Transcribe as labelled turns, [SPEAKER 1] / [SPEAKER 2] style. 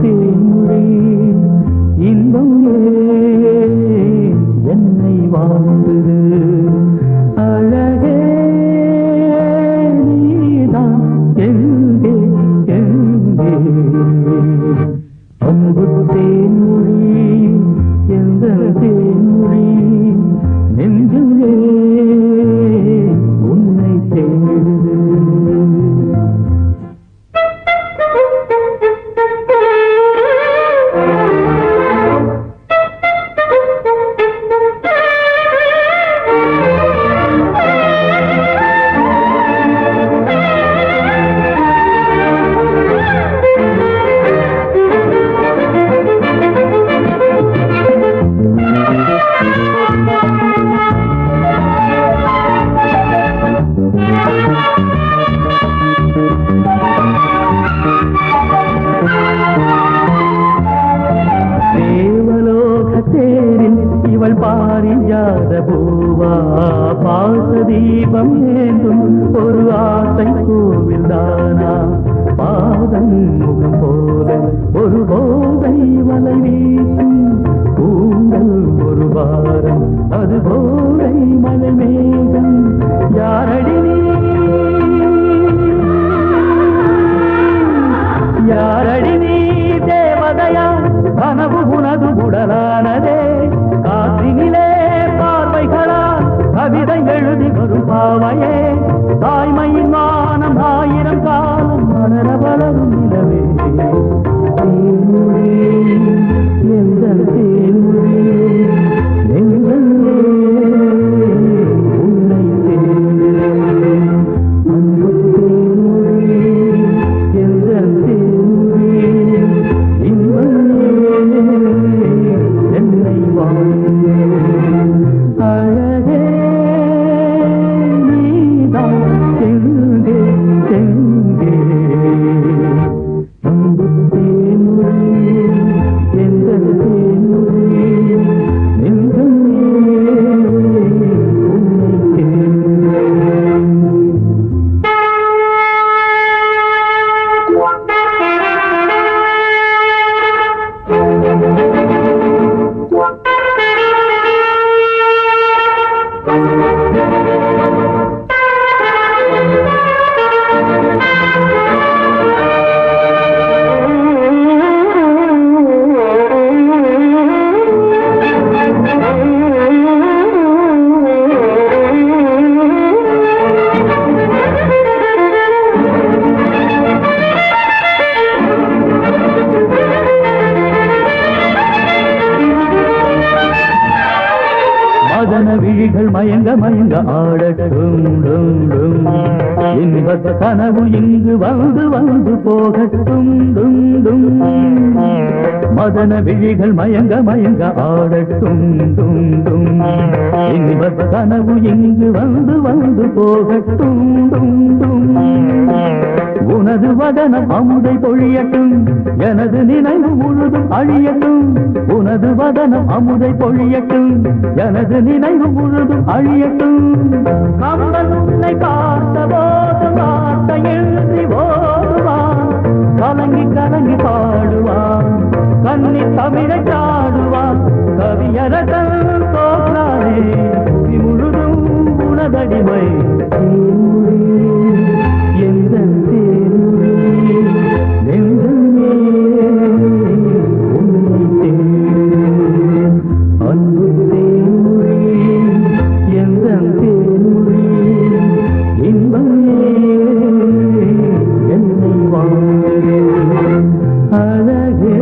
[SPEAKER 1] தேன்மொழி இன்பம் என்னை வாழ்ந்தது அழகே நீதான் எங்கே எங்கே அன்பு தேன்மொழி எந்த தேன்மொழி நெஞ்சிலே உன்னை தேடுது இவள் பாரிஜாத பூவா பாச தீபம் ஏந்தும் ஒரு ஆசை கோவில் தானா பாதம் முகம் போல ஒரு போதை வலை வீசும் கூந்தல் ஒரு வாரம் அது போதை மலை மேகம் யாரடி யாரடி நீ தேவதையா கனவு உனது உடலானதே காற்றினிலே பார்வைகளா கவிதை எழுதி வரும் பாவையே தாய்மையின் வானம் ஆயிரம் காலம் மலர வளரும் நிலவே தேன்மொழி எங்கள் தேன்மொழி எங்கள் உன்னை தேடுகிறேன் அன்பு தேன்மொழி எங்கள் தேன்மொழி இன்பம் என்னை வாழ்கிறேன் அழகே நீதான் எங்கே எங்கே அன்பு தேன்மொழி எங்கள் தேன்மொழி நெஞ்சம் உன்னை தேடுகிறேன் மதன விழிகள் மயங்க மயங்க ஆடட்டும் இன்பத்த கனவு இங்கு வந்து வந்து போகட்டும் மதன விழிகள் மயங்க மயங்க ஆடட்டும் இன்பத்த கனவு இங்கு வந்து வந்து போகட்டும் உனது வதனம் அமுதை பொழியட்டும் எனது நினைவு முழுதும் அழியட்டும் உனது வதனம் அமுதை பொழியட்டும் எனது நினைவு முழுதும் அழியட்டும் கம்பன் உன்னை பார்த்த போது வார்த்தை எழுதி ஓடுவான் கலங்கி கலங்கி பாடுவான் கண்ணி தமிழை சாடுவான் கவியரசன் தோற்றானே முழுதும் உனதடிமை எந்த தேன்மொழி நெஞ்சமே உன்னை தேடுகிறேன் அன்பு தேன்மொழி எந்த தேன்மொழி இன்பமே என்னை வாழ்கிறேன் அழகே